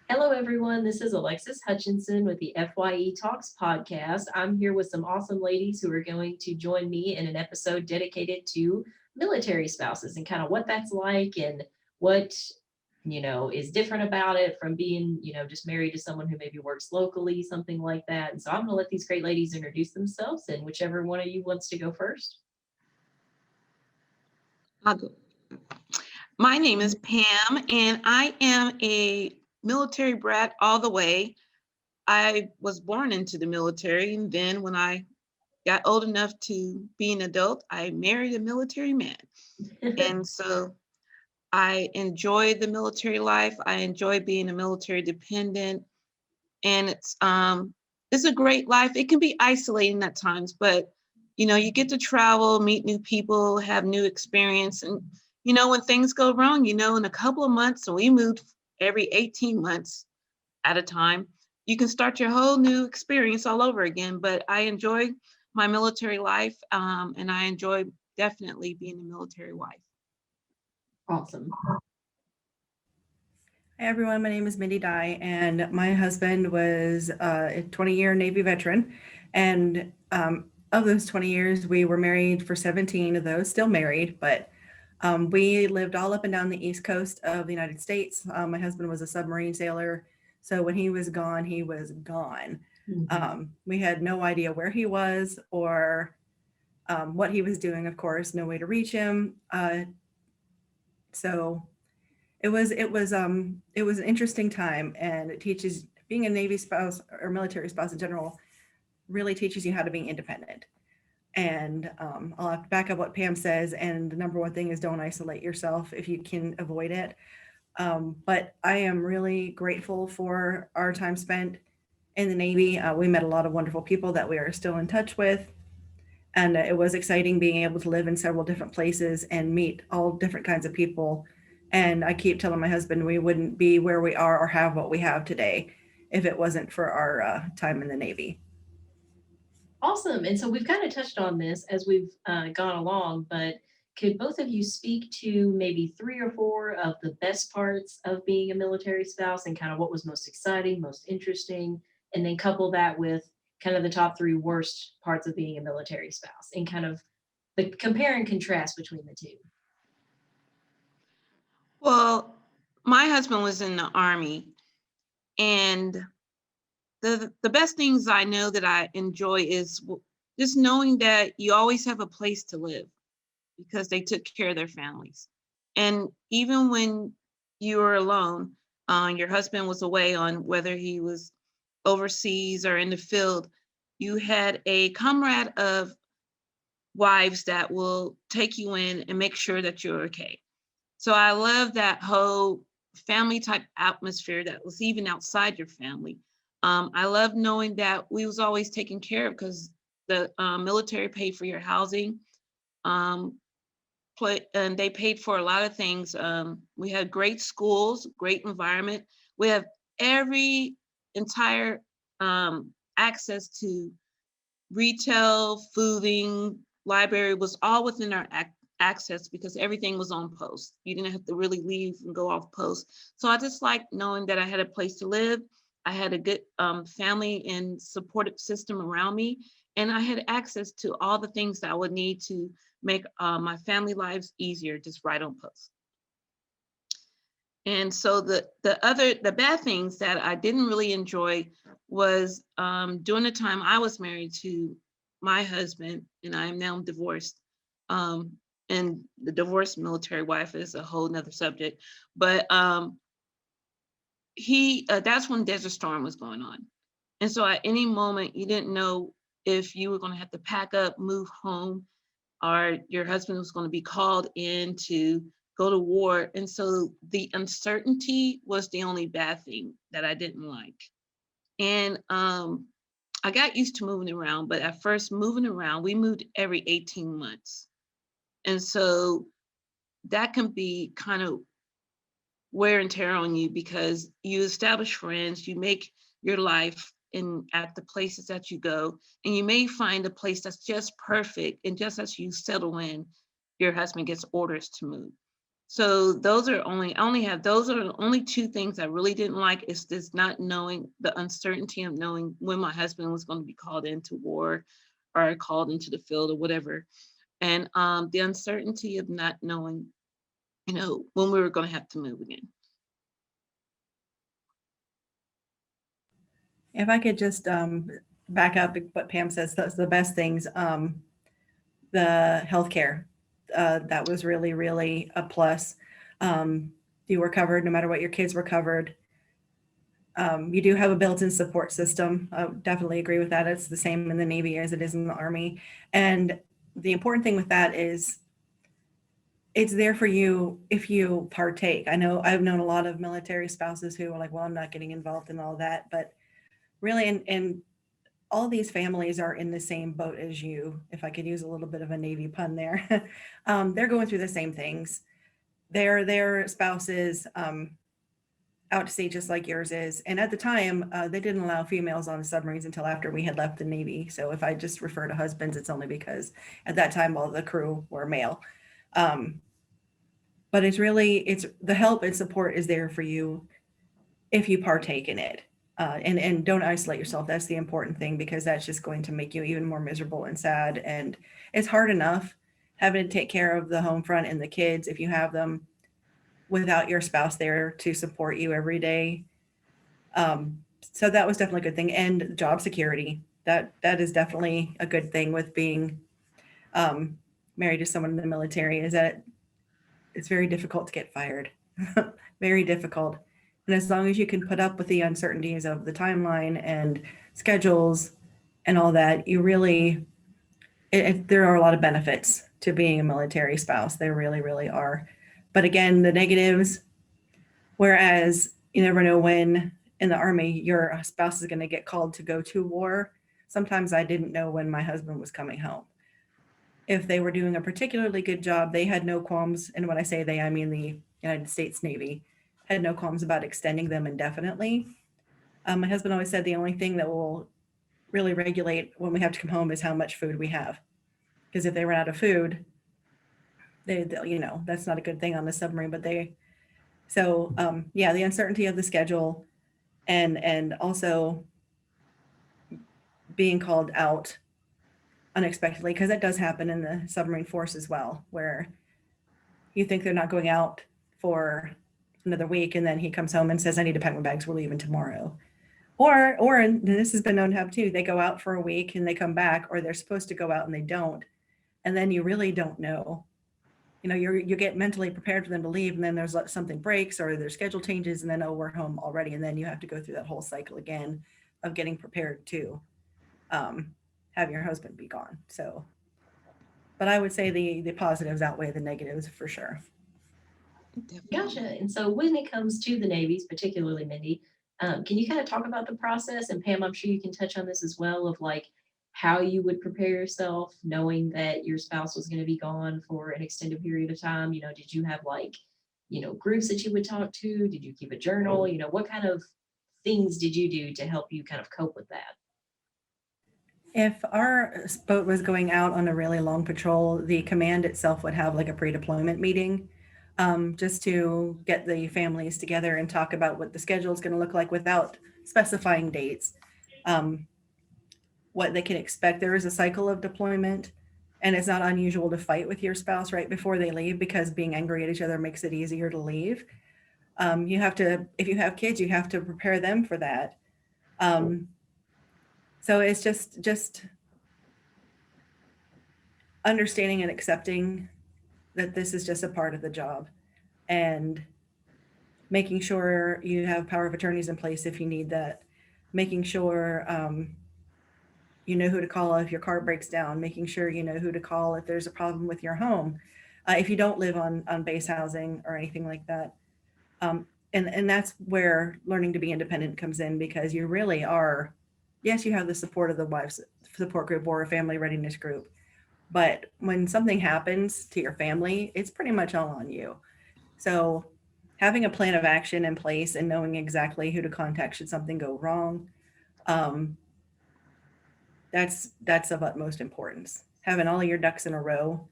Hello, everyone. This is Alexis Hutchinson with the FYE Talks podcast. I'm here with some awesome ladies who are going to join me in an episode dedicated to military spouses and kind of what that's like and what is different about it from being just married to someone who maybe works locally, something like that. And so I'm going to let these great ladies introduce themselves, and whichever one of you wants to go first. I'll go. My name is Pam, and I am a military brat all the way. I was born into the military, and then when I got old enough to be an adult, I married a military man. And so I enjoy the military life. I enjoy being a military dependent, and it's a great life. It can be isolating at times, but you get to travel, meet new people, have new experience, and when things go wrong, in a couple of months, and we moved every 18 months at a time, you can start your whole new experience all over again. But I enjoy my military life, and I enjoy definitely being a military wife. Awesome. Hi everyone, my name is Mindy Dai, and my husband was a 20-year Navy veteran. And of those 20 years, we were married for 17 of those, still married, but we lived all up and down the East Coast of the United States. My husband was a submarine sailor, so when he was gone, he was gone. We had no idea where he was or what he was doing, of course, no way to reach him. So it was an interesting time, and it teaches being a Navy spouse or military spouse in general really teaches you how to be independent. And I'll have to back up what Pam says. And the number one thing is don't isolate yourself if you can avoid it. But I am really grateful for our time spent in the Navy. We met a lot of wonderful people that we are still in touch with. And it was exciting being able to live in several different places and meet all different kinds of people. And I keep telling my husband we wouldn't be where we are or have what we have today if it wasn't for our time in the Navy. Awesome. And so we've kind of touched on this as we've gone along, but could both of you speak to maybe three or four of the best parts of being a military spouse and kind of what was most exciting, most interesting, and then couple that with kind of the top three worst parts of being a military spouse and kind of the compare and contrast between the two? Well, my husband was in the Army, and the best things I know that I enjoy is just knowing that you always have a place to live because they took care of their families. And even when you were alone, your husband was away on whether he was overseas or in the field, you had a comrade of wives that will take you in and make sure that you're okay. So I love that whole family type atmosphere that was even outside your family. I love knowing that we was always taken care of because the military paid for your housing, um, and they paid for a lot of things. We had great schools, great environment. We have every entire access to retail, fooding, library was all within our access because everything was on post. You didn't have to really leave and go off post. So I just like knowing that I had a place to live. I had a good family and supportive system around me, and I had access to all the things that I would need to make my family lives easier, just right on post. And so the bad things that I didn't really enjoy was during the time I was married to my husband, and I am now divorced. Um, and the divorced military wife is a whole nother subject. But he that's when Desert Storm was going on. And so at any moment you didn't know if you were going to have to pack up, move home, or your husband was going to be called in to go to war. And so the uncertainty was the only bad thing that I didn't like. And I got used to moving around, but at first moving around, we moved every 18 months. And so that can be kind of wear and tear on you because you establish friends, you make your life in at the places that you go, and you may find a place that's just perfect. And just as you settle in, your husband gets orders to move. So those are only, I only have, those are the only two things I really didn't like, is this not knowing, the uncertainty of knowing when my husband was going to be called into war or called into the field or whatever. And the uncertainty of not knowing, when we were going to have to move again. If I could just back up what Pam says, that's the best things. The healthcare, that was really, really a plus. You were covered no matter what, your kids were covered. You do have a built-in support system. I would definitely agree with that. It's the same in the Navy as it is in the Army. And the important thing with that is it's there for you if you partake. I know I've known a lot of military spouses who are like, well, I'm not getting involved in all that. But really, and all these families are in the same boat as you, if I could use a little bit of a Navy pun there. They're going through the same things. Their spouses out to sea just like yours is. And at the time, they didn't allow females on submarines until after we had left the Navy. So if I just refer to husbands, it's only because at that time all the crew were male. But it's the help and support is there for you if you partake in it. And don't isolate yourself. That's the important thing, because that's just going to make you even more miserable and sad. And it's hard enough having to take care of the home front and the kids if you have them without your spouse there to support you every day. So that was definitely a good thing. And job security. That is definitely a good thing with being married to someone in the military, is that it's very difficult to get fired. Very difficult. And as long as you can put up with the uncertainties of the timeline and schedules and all that, you really, there are a lot of benefits to being a military spouse. There really, really are. But again, the negatives, whereas you never know when in the Army your spouse is going to get called to go to war. Sometimes I didn't know when my husband was coming home. If they were doing a particularly good job, they had no qualms. And when I say they, I mean the United States Navy had no qualms about extending them indefinitely. My husband always said the only thing that will really regulate when we have to come home is how much food we have. Because if they run out of food, that's not a good thing on the submarine. But the uncertainty of the schedule, and also being called out unexpectedly, because that does happen in the submarine force as well, where you think they're not going out for another week, and then he comes home and says, I need to pack my bags, we're leaving tomorrow. Or and this has been known to happen too, they go out for a week and they come back, or they're supposed to go out and they don't. And then you really don't know. You get mentally prepared for them to leave, and then there's something breaks or their schedule changes, and then, oh, we're home already. And then you have to go through that whole cycle again of getting prepared to have your husband be gone. So, but I would say the positives outweigh the negatives for sure. Gotcha. And so when it comes to the navies, particularly Mindy, can you kind of talk about the process? And Pam, I'm sure you can touch on this as well, of like how you would prepare yourself knowing that your spouse was going to be gone for an extended period of time. Did you have like, groups that you would talk to? Did you keep a journal? What kind of things did you do to help you kind of cope with that? If our boat was going out on a really long patrol, the command itself would have like a pre-deployment meeting, just to get the families together and talk about what the schedule is going to look like without specifying dates, what they can expect. There is a cycle of deployment, and it's not unusual to fight with your spouse right before they leave, because being angry at each other makes it easier to leave. You have to, if you have kids, you have to prepare them for that. So it's just understanding and accepting that this is just a part of the job, and making sure you have power of attorneys in place if you need that, making sure you know who to call if your car breaks down, making sure you know who to call if there's a problem with your home, if you don't live on base housing or anything like that. And that's where learning to be independent comes in, because you really are, yes, you have the support of the wives support group or a family readiness group, but when something happens to your family, it's pretty much all on you. So having a plan of action in place and knowing exactly who to contact should something go wrong, that's of utmost importance. Having all of your ducks in a row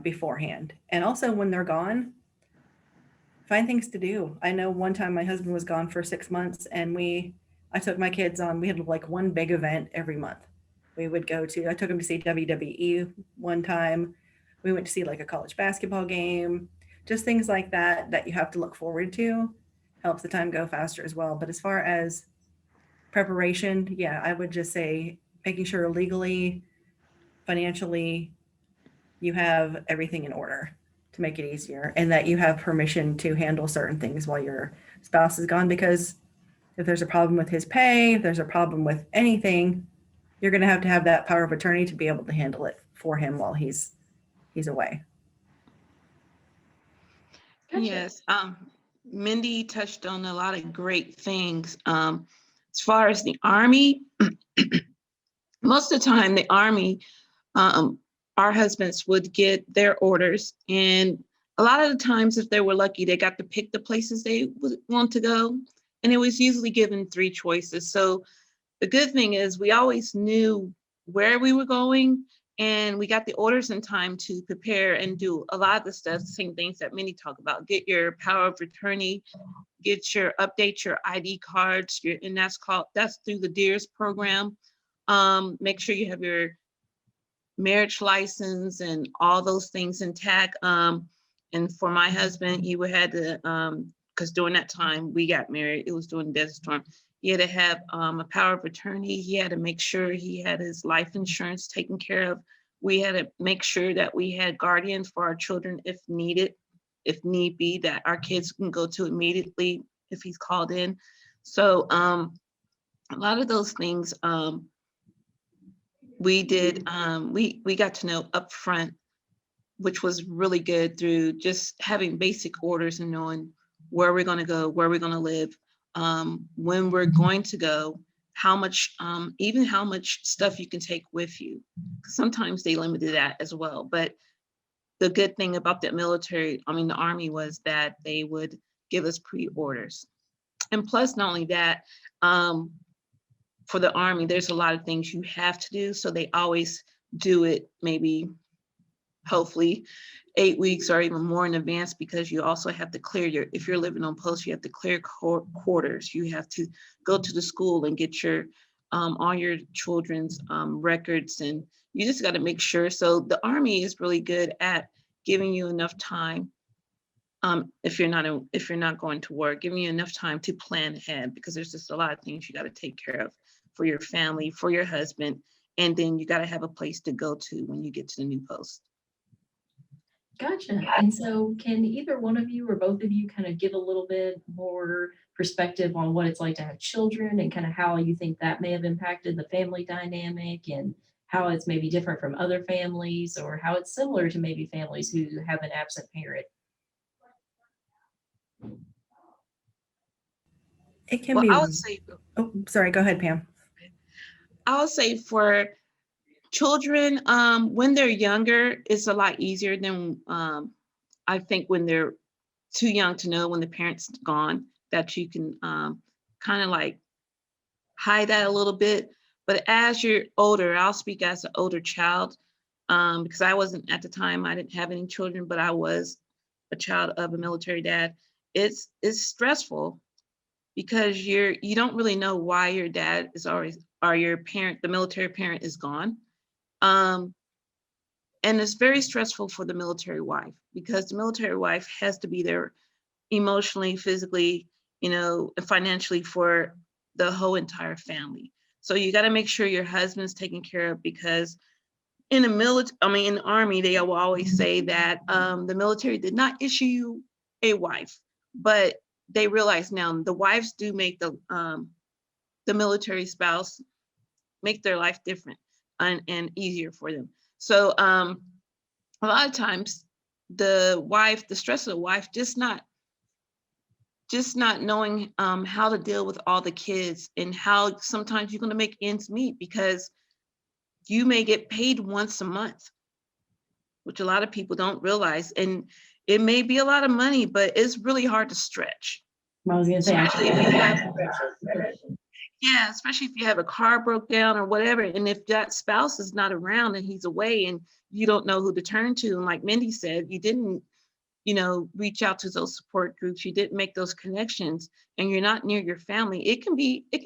beforehand. And also when they're gone, Find things to do. I know one time my husband was gone for 6 months, and I took my kids on. We had like one big event every month. We would go to. I took them to see WWE one time. We went to see like a college basketball game. Just things like that that you have to look forward to helps the time go faster as well. But as far as preparation, yeah, I would just say making sure legally, financially, you have everything in order to make it easier, and that you have permission to handle certain things while your spouse is gone. Because if there's a problem with his pay, if there's a problem with anything, you're going to have that power of attorney to be able to handle it for him while he's away. Gotcha. Yes, Mindy touched on a lot of great things. As far as the Army, most of the time the Army, um, our husbands would get their orders, and a lot of the times, if they were lucky, they got to pick the places they would want to go, and it was usually given 3 choices. So the good thing is we always knew where we were going, and we got the orders in time to prepare and do a lot of the stuff, same things that many talk about. Get your power of attorney, update your ID cards, and that's through the DEARS program. Make sure you have your marriage license and all those things intact. And for my husband, he would had to, because during that time we got married, it was during the Desert Storm. He had to have a power of attorney. He had to make sure he had his life insurance taken care of. We had to make sure that we had guardians for our children if need be, that our kids can go to immediately if he's called in. So a lot of those things we did. We got to know up front, which was really good, through just having basic orders and knowing where we're going to go, where we're going to live, when we're going to go, how much, even how much stuff you can take with you. Sometimes they limited that as well. But the good thing about the Army, was that they would give us pre-orders. And plus, not only that, for the Army, there's a lot of things you have to do. So they always do it maybe, hopefully, 8 weeks or even more in advance, because you also have to clear if you're living on post, you have to clear quarters. You have to go to the school and get all your children's records, and you just got to make sure. So the Army is really good at giving you enough time. If you're not going to work, giving you enough time to plan ahead, because there's just a lot of things you got to take care of for your family, for your husband, and then you got to have a place to go to when you get to the new post. Gotcha. And so can either one of you or both of you kind of give a little bit more perspective on what it's like to have children, and kind of how you think that may have impacted the family dynamic, and how it's maybe different from other families, or how it's similar to maybe families who have an absent parent? It can Well, be. I would say, Oh, sorry. Go ahead, Pam. I would say for children, when they're younger, it's a lot easier than I think when they're too young to know when the parent's gone, that you can kind of like hide that a little bit. But as you're older, I'll speak as an older child, because I wasn't at the time, I didn't have any children, but I was a child of a military dad. It's stressful, because you don't really know why your dad is always, or your parent, the military parent, is gone. And it's very stressful for the military wife, because the military wife has to be there emotionally, physically, financially, for the whole entire family. So you got to make sure your husband's taken care of, because in the Army, they will always say that the military did not issue you a wife, but they realize now the wives do make the military spouse make their life different and easier for them. So a lot of times the stress of the wife, just not knowing how to deal with all the kids, and how sometimes you're going to make ends meet, because you may get paid once a month, which a lot of people don't realize. And it may be a lot of money, but it's really hard to stretch. I was going to say, Especially if you have a car broke down or whatever. And if that spouse is not around and he's away, and you don't know who to turn to. And like Mindy said, you didn't reach out to those support groups, you didn't make those connections, and you're not near your family, it can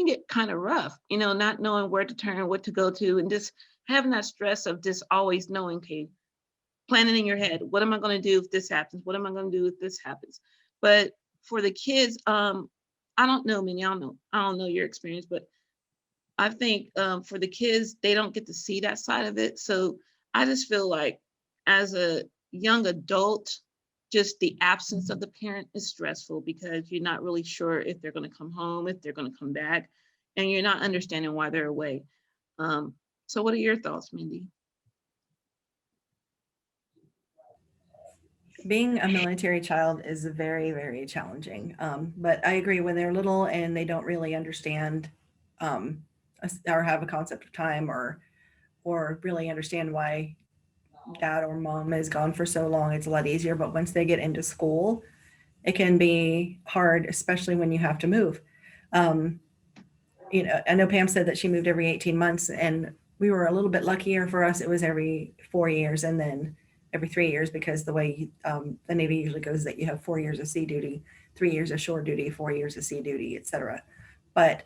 get kind of rough, not knowing where to turn, what to go to, and just having that stress of just always knowing, okay, planning in your head, what am I going to do if this happens? What am I going to do if this happens? But for the kids, I don't know, Minnie, I don't know your experience, but I think for the kids, they don't get to see that side of it. So I just feel like as a young adult, just the absence of the parent is stressful because you're not really sure if they're going to come home, if they're going to come back, and you're not understanding why they're away. So what are your thoughts, Mindy? Being a military child is very, very challenging. But I agree when they're little and they don't really understand or have a concept of time or really understand why dad or mom is gone for so long, it's a lot easier. But once they get into school, it can be hard, especially when you have to move. Um, I know Pam said that she moved every 18 months, and we were a little bit luckier. For us, it was every 4 years and then every 3 years, because the way the Navy usually goes is that you have 4 years of sea duty, 3 years of shore duty, 4 years of sea duty, etc. But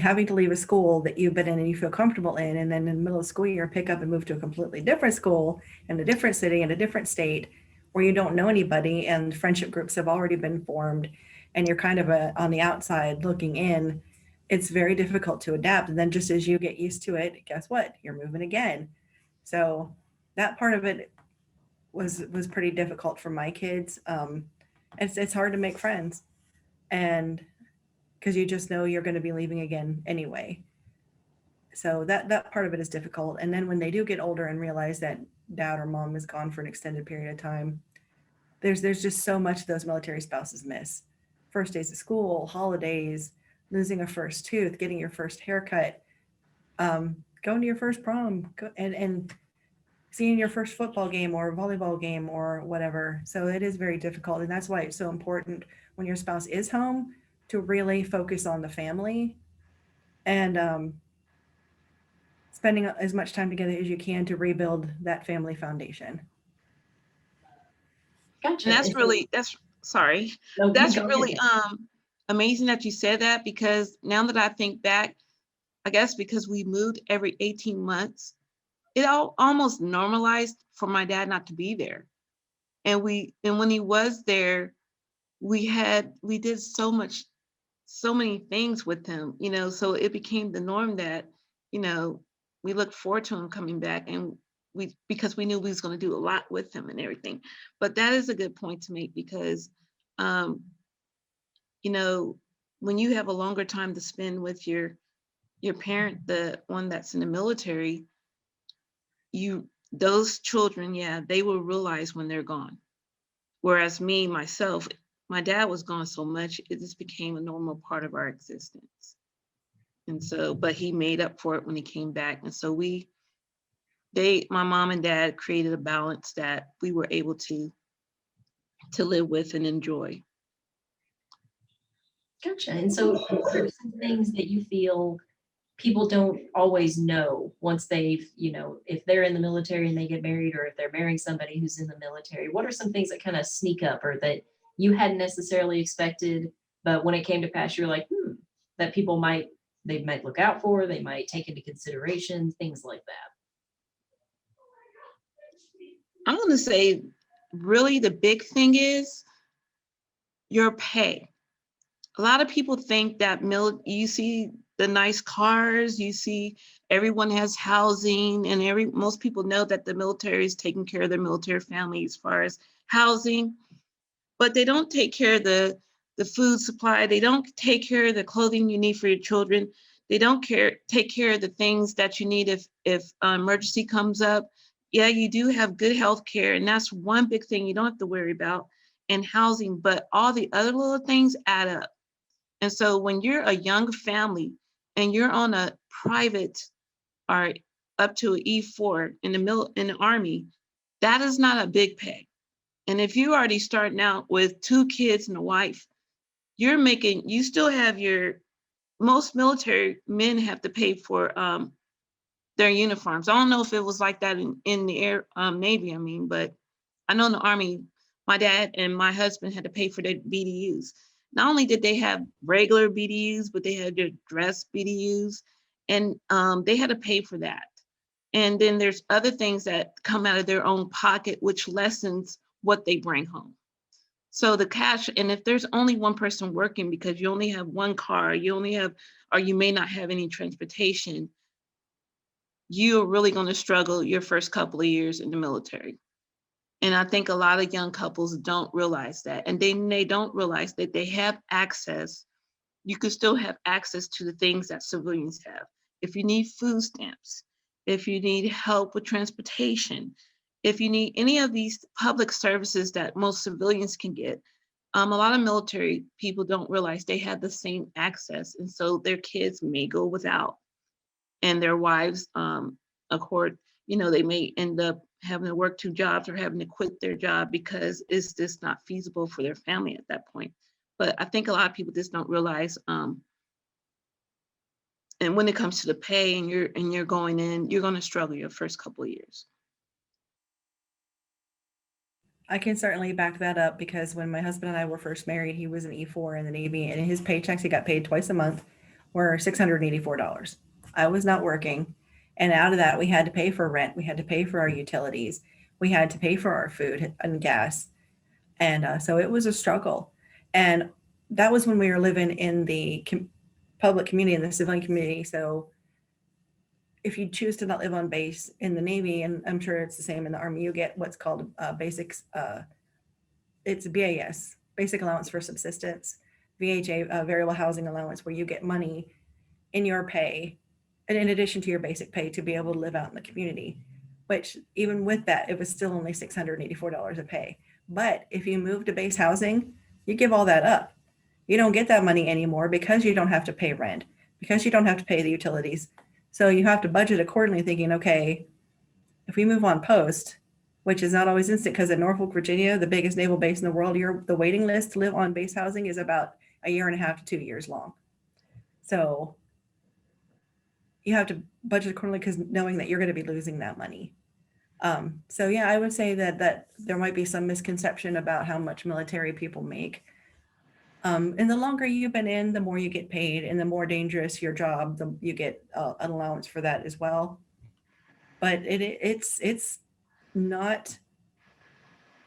having to leave a school that you've been in and you feel comfortable in, and then in the middle of the school year, pick up and move to a completely different school in a different city in a different state where you don't know anybody and friendship groups have already been formed and you're kind of on the outside looking in, it's very difficult to adapt. And then just as you get used to it, guess what? You're moving again. So that part of it was pretty difficult for my kids. It's hard to make friends, and because you just know you're going to be leaving again anyway. So that part of it is difficult. And then when they do get older and realize that dad or mom is gone for an extended period of time, there's just so much those military spouses miss. First days of school, holidays, losing a first tooth, getting your first haircut, going to your first prom, and seeing your first football game or volleyball game or whatever. So it is very difficult. And that's why it's so important when your spouse is home to really focus on the family and spending as much time together as you can to rebuild that family foundation. Gotcha. And And so, that's sorry. no, you That's go really ahead. amazing that you said that, because now that I think back, I guess because we moved every 18 months, it all almost normalized for my dad not to be there. And when he was there, we did so many things with him, so it became the norm that, you know, we looked forward to him coming back, and because we knew we was going to do a lot with him and everything. But that is a good point to make, because um, you know, when you have a longer time to spend with your parent, the one that's in the military, those children, yeah, they will realize when they're gone. Whereas me, myself, my dad was gone so much, it just became a normal part of our existence. And so, but he made up for it when he came back. And so my mom and dad created a balance that we were able to live with and enjoy. Gotcha. And so, what are some things that you feel people don't always know once they've, if they're in the military and they get married, or if they're marrying somebody who's in the military? What are some things that kind of sneak up, or that you hadn't necessarily expected, but when it came to pass, you're like, that they might look out for, they might take into consideration, things like that? I'm going to say, really, the big thing is your pay. A lot of people think that you see the nice cars, you see everyone has housing, and most people know that the military is taking care of their military family as far as housing, but they don't take care of the food supply. They don't take care of the clothing you need for your children. They don't take care of the things that you need if an emergency comes up. Yeah, you do have good health care, and that's one big thing you don't have to worry about, and housing, but all the other little things add up. And so when you're a young family and you're on a private or up to an E4 in the Army, that is not a big pay. And if you already starting out with 2 kids and a wife, you still have most military men have to pay for their uniforms. I don't know if it was like that in the Navy, but I know in the Army, my dad and my husband had to pay for their BDUs. Not only did they have regular BDUs, but they had their dress BDUs, and they had to pay for that. And then there's other things that come out of their own pocket, which lessens what they bring home. So the cash, and if there's only one person working because you only have one car, you only have, or you may not have any transportation, you're really going to struggle your first couple of years in the military. And I think a lot of young couples don't realize that. And then they don't realize that they have access. You could still have access to the things that civilians have. If you need food stamps, if you need help with transportation, if you need any of these public services that most civilians can get, a lot of military people don't realize they have the same access. And so their kids may go without, and their wives, they may end up having to work 2 jobs or having to quit their job because it's just not feasible for their family at that point. But I think a lot of people just don't realize, and when it comes to the pay and you're going in, you're going to struggle your first couple of years. I can certainly back that up because when my husband and I were first married, he was an E4 in the Navy, and his paychecks, he got paid twice a month, were $684. I was not working. And out of that, we had to pay for rent. We had to pay for our utilities. We had to pay for our food and gas. And so it was a struggle. And that was when we were living in the public community, in the civilian community. So if you choose to not live on base in the Navy, and I'm sure it's the same in the Army, you get what's called basics. It's BAS, basic allowance for subsistence, VHA, variable housing allowance, where you get money in your pay, and in addition to your basic pay, to be able to live out in the community. Which even with that, it was still only $684 a pay. But if you move to base housing, you give all that up. You don't get that money anymore because you don't have to pay rent, because you don't have to pay the utilities. So you have to budget accordingly, thinking, okay, if we move on post, which is not always instant, because in Norfolk, Virginia, the biggest naval base in the world, the waiting list to live on base housing is about 1.5 to 2 years long. So you have to budget accordingly, because knowing that you're going to be losing that money. So yeah, I would say that there might be some misconception about how much military people make. And the longer you've been in, the more you get paid, and the more dangerous your job, you get an allowance for that as well. But it's not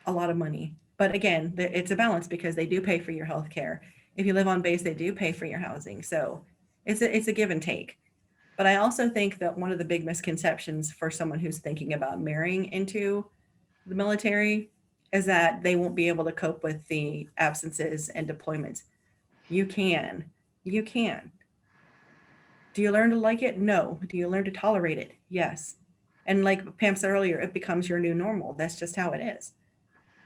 a lot of money. But again, it's a balance, because they do pay for your health care. If you live on base, they do pay for your housing. So it's a give and take. But I also think that one of the big misconceptions for someone who's thinking about marrying into the military is that they won't be able to cope with the absences and deployments. You can. Do you learn to like it? No. Do you learn to tolerate it? Yes. And like Pam said earlier, it becomes your new normal. That's just how it is.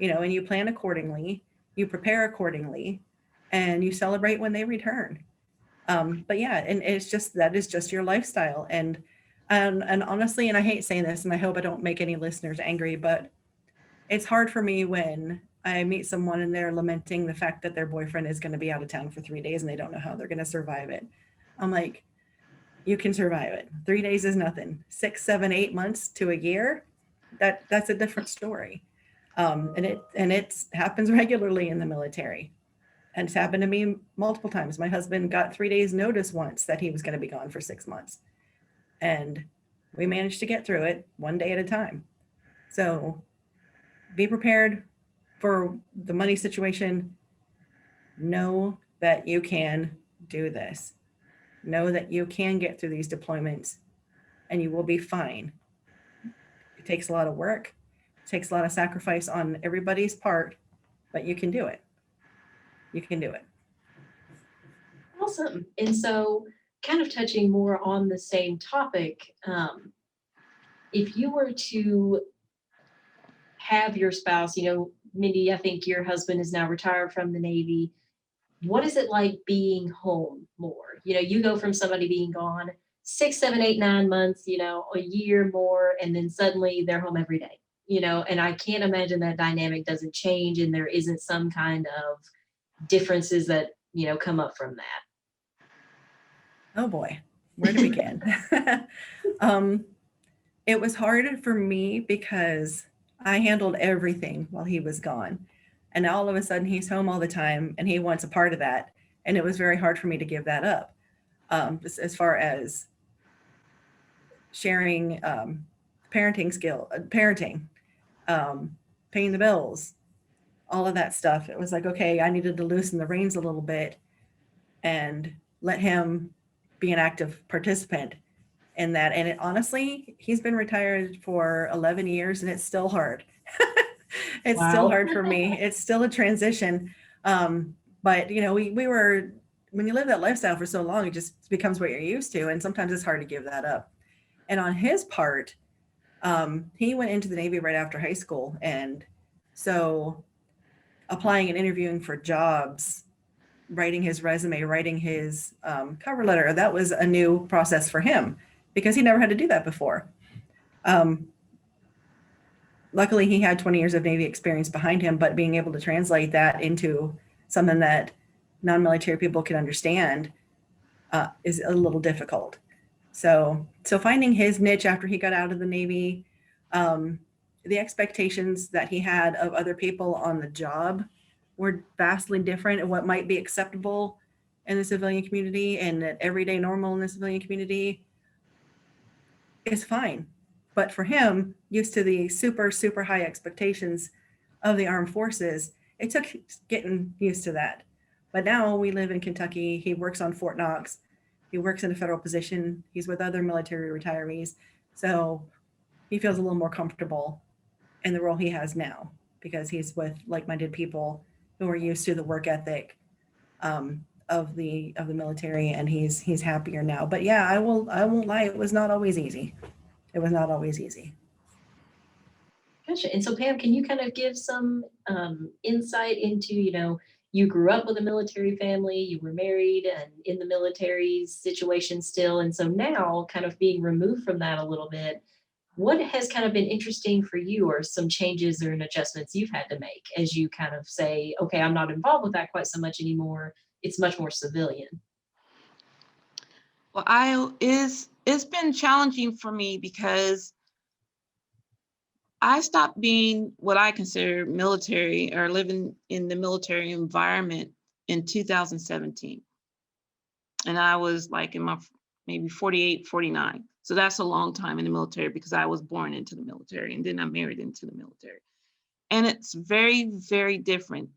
And you plan accordingly, you prepare accordingly, and you celebrate when they return. But yeah, and that is just your lifestyle. And honestly, and I hate saying this, and I hope I don't make any listeners angry, but it's hard for me when I meet someone and they're lamenting the fact that their boyfriend is going to be out of town for 3 days and they don't know how they're going to survive it. I'm like, you can survive it. 3 days is nothing. 6, 7, 8 months to a year, that's a different story. And it happens regularly in the military. And it's happened to me multiple times. My husband got 3 days notice once that he was going to be gone for 6 months. And we managed to get through it one day at a time. So be prepared for the money situation. Know that you can do this. Know that you can get through these deployments, and you will be fine. It takes a lot of work. It takes a lot of sacrifice on everybody's part, but you can do it. You can do it. Awesome. And so, kind of touching more on the same topic, if you were to have your spouse, Mindy, I think your husband is now retired from the Navy. What is it like being home more? You go from somebody being gone 6, 7, 8, 9 months, a year more, and then suddenly they're home every day, and I can't imagine that dynamic doesn't change and there isn't some kind of differences that, come up from that. Oh boy, where to begin? It was hard for me because I handled everything while he was gone. And now all of a sudden he's home all the time and he wants a part of that. And it was very hard for me to give that up. As far as sharing parenting, paying the bills, all of that stuff. It was like, okay, I needed to loosen the reins a little bit and let him be an active participant in that. And honestly, he's been retired for 11 years and it's still hard. It's still Wow. hard for me. It's still a transition. But we were, when you live that lifestyle for so long, it just becomes what you're used to. And sometimes it's hard to give that up. And on his part, he went into the Navy right after high school. And so applying and interviewing for jobs, writing his resume, writing his cover letter, that was a new process for him because he never had to do that before. Luckily, he had 20 years of Navy experience behind him, but being able to translate that into something that non-military people can understand is a little difficult. So finding his niche after he got out of the Navy, the expectations that he had of other people on the job were vastly different of what might be acceptable in the civilian community, and that everyday normal in the civilian community is fine. But for him, used to the super, super high expectations of the armed forces, it took getting used to that. But now we live in Kentucky. He works on Fort Knox. He works in a federal position. He's with other military retirees. So he feels a little more comfortable in the role he has now because he's with like-minded people who are used to the work ethic of the military, and he's happier now. But yeah, I won't lie, it was not always easy. It was not always easy. Gotcha. And so Pam, can you kind of give some insight into, you grew up with a military family, you were married and in the military situation still. And so now kind of being removed from that a little bit, what has kind of been interesting for you or some changes or adjustments you've had to make as you kind of say, okay, I'm not involved with that quite so much anymore. It's much more civilian. Well, it's been challenging for me because I stopped being what I consider military or living in the military environment in 2017. And I was like in my maybe 48, 49. So that's a long time in the military because I was born into the military and then I married into the military. And it's very, very different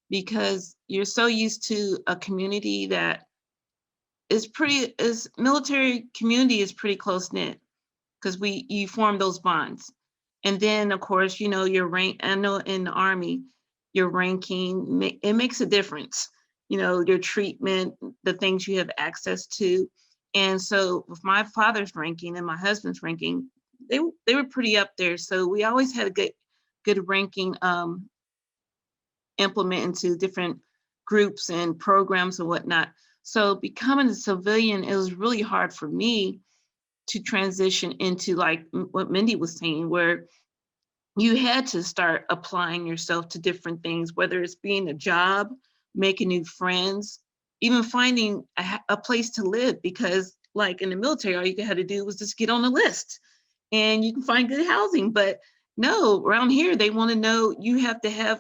because you're so used to a community that is military community is pretty close knit because you form those bonds. And then of course, your rank, I know in the Army, your ranking, it makes a difference, your treatment, the things you have access to. And so with my father's ranking and my husband's ranking, they were pretty up there. So we always had a good ranking implement into different groups and programs and whatnot. So becoming a civilian, it was really hard for me to transition into like what Mindy was saying, where you had to start applying yourself to different things, whether it's being a job, making new friends, even finding a place to live, because like in the military, all you had to do was just get on a list and you can find good housing. But no, around here, they want to know you have to have,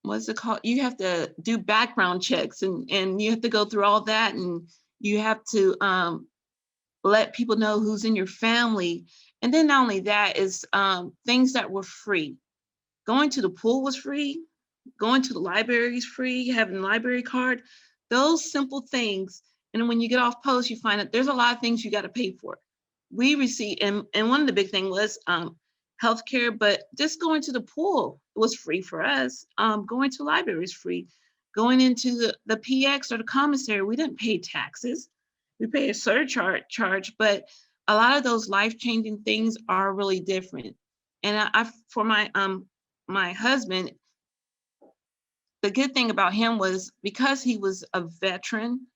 what's it called? You have to do background checks and you have to go through all that. And you have to let people know who's in your family. And then not only that is things that were free. Going to the pool was free. Going to the library is free. Having a library card, those simple things. And then when you get off post, you find that there's a lot of things you got to pay for. We received, and one of the big thing was healthcare, but just going to the pool was free for us. Going to library is free. Going into the PX or the commissary, we didn't pay taxes. We pay a surcharge, but a lot of those life-changing things are really different. And for my husband, the good thing about him was because he was a veteran,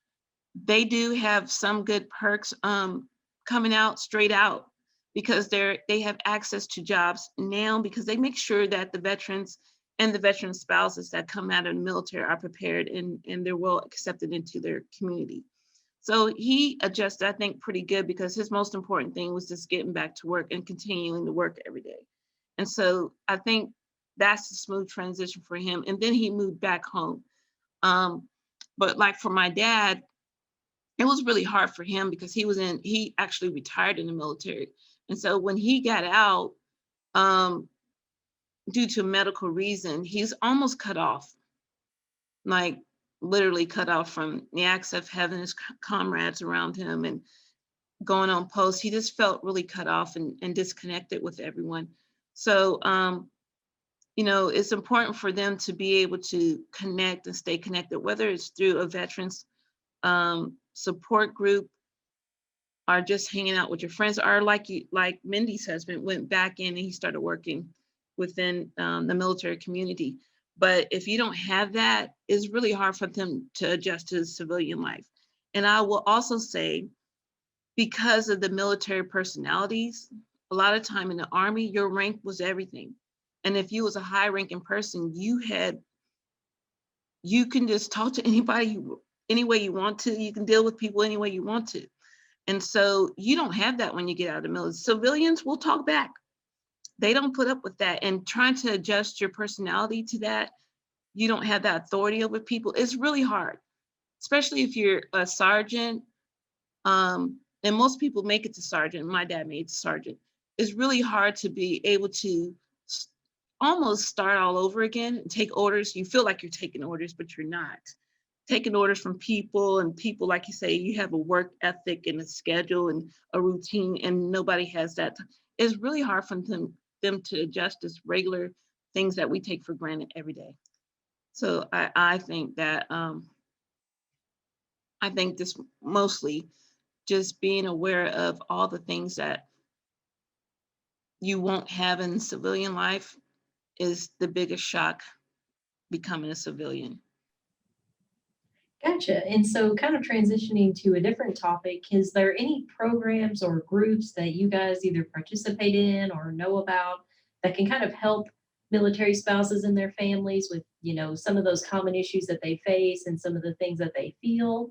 they do have some good perks coming out straight out because they have access to jobs now because they make sure that the veterans and the veteran spouses that come out of the military are prepared and they're well accepted into their community. So he adjusted, I think, pretty good because his most important thing was just getting back to work and continuing to work every day. And so I think that's a smooth transition for him. And then he moved back home. Um, but like for my dad, it was really hard for him because he actually retired in the military. And so when he got out, um, due to medical reason, he's almost cut off, like literally cut off from the acts of having his comrades around him and going on posts. He just felt really cut off and disconnected with everyone. So, it's important for them to be able to connect and stay connected, whether it's through a veterans support group or just hanging out with your friends, or like Mindy's husband went back in and he started working within the military community. But if you don't have that, it's really hard for them to adjust to civilian life. And I will also say, because of the military personalities, a lot of time in the Army, your rank was everything. And if you was a high ranking person, you can just talk to anybody any way you want to. You can deal with people any way you want to. And so you don't have that when you get out of the military. Civilians will talk back. They don't put up with that. And trying to adjust your personality to that, you don't have that authority over people. It's really hard, especially if you're a sergeant. And most people make it to sergeant. My dad made it to sergeant. It's really hard to be able to almost start all over again and take orders. You feel like you're taking orders, but you're not taking orders from people. And people, like you say, you have a work ethic and a schedule and a routine, and nobody has that. It's really hard for them to adjust to regular things that we take for granted every day. So I think that I think this mostly just being aware of all the things that you won't have in civilian life is the biggest shock becoming a civilian. Gotcha. And so, kind of transitioning to a different topic, is there any programs or groups that you guys either participate in or know about that can kind of help military spouses and their families with, some of those common issues that they face and some of the things that they feel?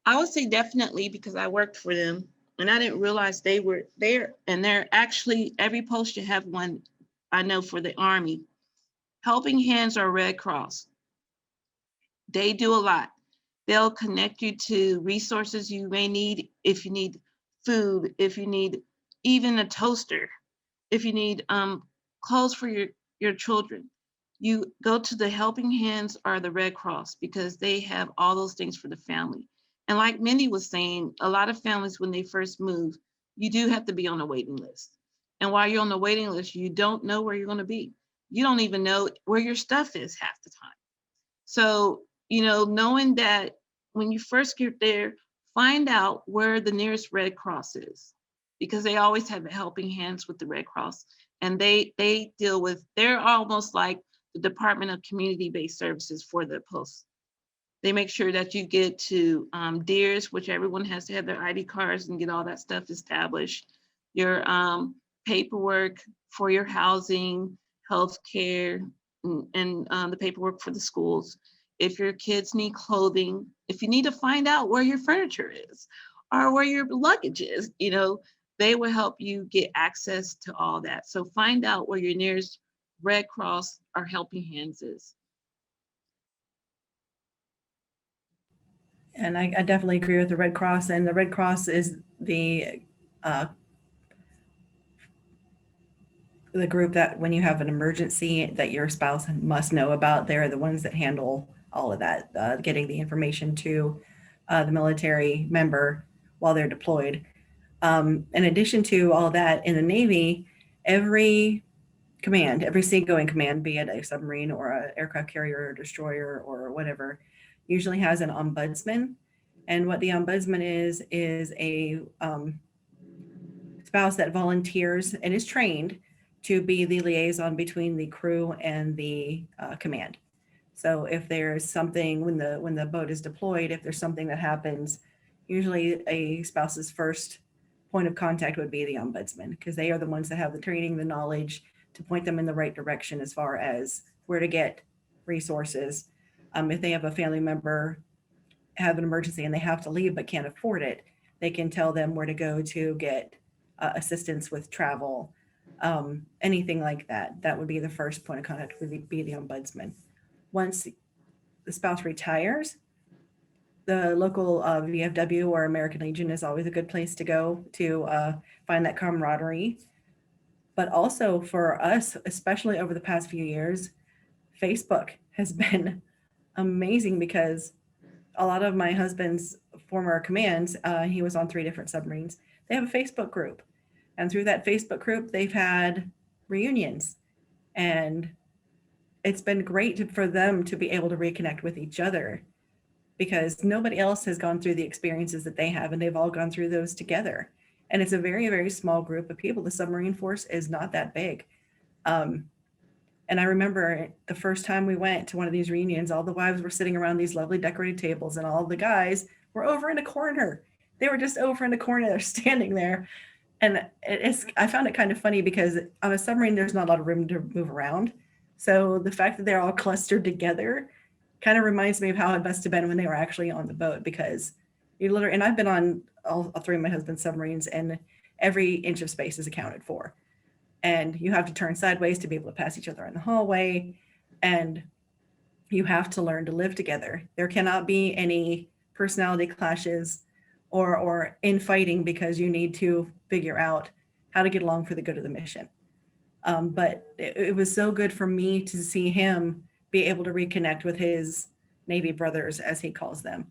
I would say definitely, because I worked for them and I didn't realize they were there. And they're actually, every post you have one, I know, for the Army. Helping Hands or Red Cross. They do a lot. They'll connect you to resources you may need if you need food, if you need even a toaster, if you need clothes for your children. You go to the Helping Hands or the Red Cross because they have all those things for the family. And like Mindy was saying, a lot of families, when they first move, you do have to be on a waiting list. And while you're on the waiting list, you don't know where you're going to be. You don't even know where your stuff is half the time. So, knowing that when you first get there, find out where the nearest Red Cross is, because they always have a helping hands with the Red Cross. And they're almost like the Department of Community-Based Services for the post. They make sure that you get to DEERS, which everyone has to have their ID cards and get all that stuff established. Your paperwork for your housing, health care, and the paperwork for the schools. If your kids need clothing, if you need to find out where your furniture is or where your luggage is, they will help you get access to all that. So find out where your nearest Red Cross or Helping Hands is. And I definitely agree with the Red Cross. And the Red Cross is uh, the group that when you have an emergency that your spouse must know about, they're the ones that handle all of that, getting the information to the military member while they're deployed. In addition to all that, in the Navy, every every seagoing command, be it a submarine or an aircraft carrier or destroyer or whatever, usually has an ombudsman. And what the ombudsman is a spouse that volunteers and is trained to be the liaison between the crew and the command. So if there's something when the boat is deployed, if there's something that happens, usually a spouse's first point of contact would be the ombudsman, because they are the ones that have the training, the knowledge to point them in the right direction as far as where to get resources. If they have a family member have an emergency and they have to leave but can't afford it, they can tell them where to go to get assistance with travel. anything like that, that would be the first point of contact, would be the ombudsman. Once the spouse retires, the local VFW or American Legion is always a good place to go to find that camaraderie. But also for us, especially over the past few years, Facebook has been amazing because a lot of my husband's former commands, he was on 3 different submarines. They have a Facebook group. And through that Facebook group, they've had reunions. And it's been great for them to be able to reconnect with each other because nobody else has gone through the experiences that they have, and they've all gone through those together. And it's a very, very small group of people. The submarine force is not that big. Um, and I remember the first time we went to one of these reunions, all the wives were sitting around these lovely decorated tables, and all the guys were over in a corner. They were just over in the corner, they're standing there. And I found it kind of funny because on a submarine, there's not a lot of room to move around. So the fact that they're all clustered together kind of reminds me of how it must have been when they were actually on the boat, because you literally, and I've been on all 3 of my husband's submarines, and every inch of space is accounted for. And you have to turn sideways to be able to pass each other in the hallway. And you have to learn to live together. There cannot be any personality clashes or infighting because you need to figure out how to get along for the good of the mission. But it was so good for me to see him be able to reconnect with his Navy brothers, as he calls them.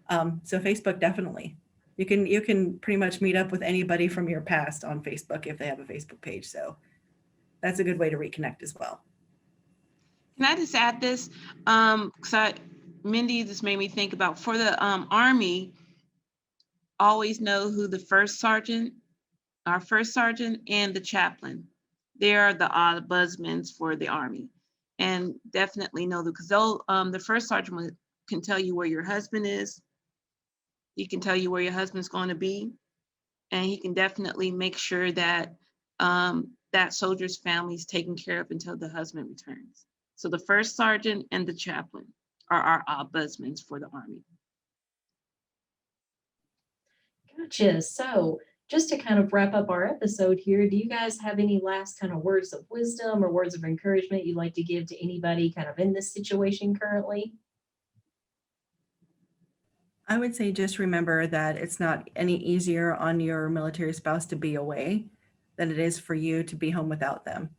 So Facebook, definitely. You can pretty much meet up with anybody from your past on Facebook if they have a Facebook page. So that's a good way to reconnect as well. Can I just add this? Because Mindy just made me think about, for the Army, always know who the our first sergeant and the chaplain. They're the ombudsmen for the Army. And definitely know them, because the first sergeant can tell you where your husband is. He can tell you where your husband's going to be. And he can definitely make sure that that soldier's family is taken care of until the husband returns. So the first sergeant and the chaplain are our ombudsmen for the Army. Gotcha. So just to kind of wrap up our episode here, do you guys have any last kind of words of wisdom or words of encouragement you'd like to give to anybody kind of in this situation currently? I would say just remember that it's not any easier on your military spouse to be away than it is for you to be home without them.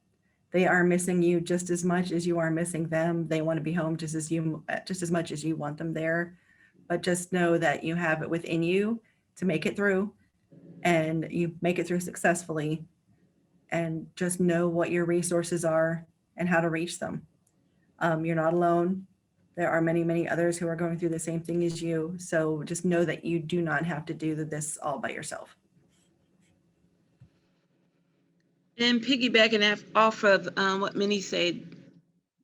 They are missing you just as much as you are missing them. They want to be home just as much as you want them there. But just know that you have it within you to make it through, and you make it through successfully. And just know what your resources are and how to reach them. You're not alone. There are many, many others who are going through the same thing as you. So just know that you do not have to do this all by yourself. And piggybacking off of what Minnie said,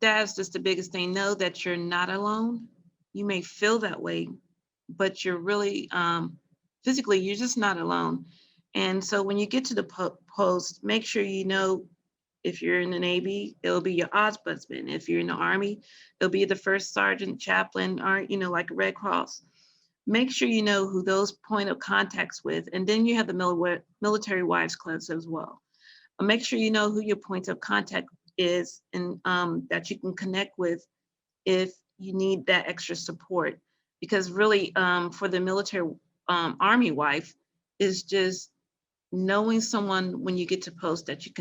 that's just the biggest thing. Know that you're not alone. You may feel that way, but you're really physically, you're just not alone. And so when you get to the post, make sure you know, if you're in the Navy, it'll be your ombudsman. If you're in the Army, it'll be the first sergeant, chaplain, or like a Red Cross. Make sure you know who those point of contacts with, and then you have the military wives clubs as well. Make sure you know who your point of contact is, and that you can connect with if you need that extra support. Because really, for the military Army wife, is just knowing someone when you get to post that you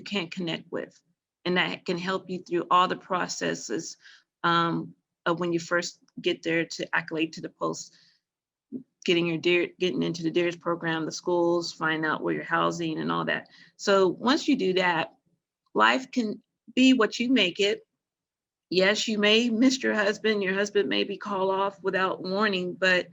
can connect with, and that can help you through all the processes of when you first get there to accolade to the post, getting into the DARES program, the schools, find out where you're housing and all that. So once you do that, life can be what you make it. Yes, you may miss your husband may be called off without warning, but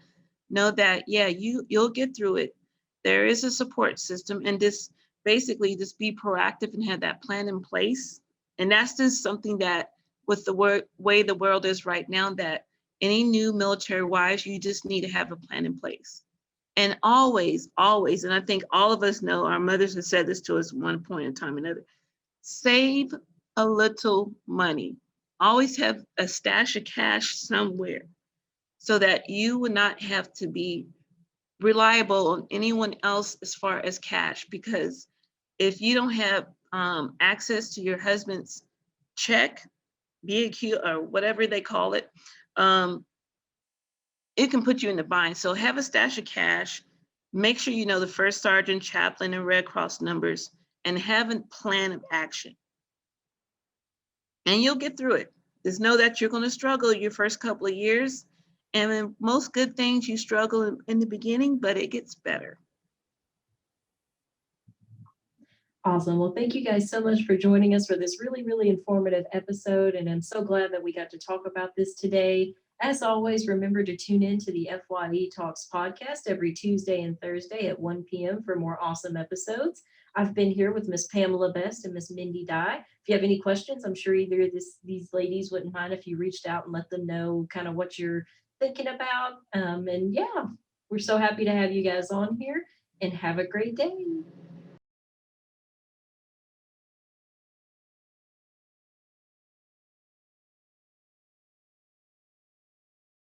know that, yeah, you'll get through it. There is a support system, and just be proactive and have that plan in place. And that's just something that, with the way the world is right now, that any new military wives, you just need to have a plan in place. And always, and I think all of us know, our mothers have said this to us one point in time or another, save a little money. Always have a stash of cash somewhere, so that you would not have to be reliable on anyone else as far as cash. Because if you don't have access to your husband's check, BAQ, or whatever they call it, it can put you in the bind. So have a stash of cash. Make sure you know the first sergeant, chaplain, and Red Cross numbers, and have a plan of action. And you'll get through it. Just know that you're going to struggle your first couple of years. And in most good things, you struggle in the beginning, but it gets better. Awesome. Well, thank you guys so much for joining us for this really, really informative episode. And I'm so glad that we got to talk about this today. As always, remember to tune in to the FYE Talks podcast every Tuesday and Thursday at 1 p.m. for more awesome episodes. I've been here with Miss Pamela Best and Miss Mindy Dai. If you have any questions, I'm sure either these ladies wouldn't mind if you reached out and let them know kind of what you're thinking about. And yeah, we're so happy to have you guys on here, and have a great day.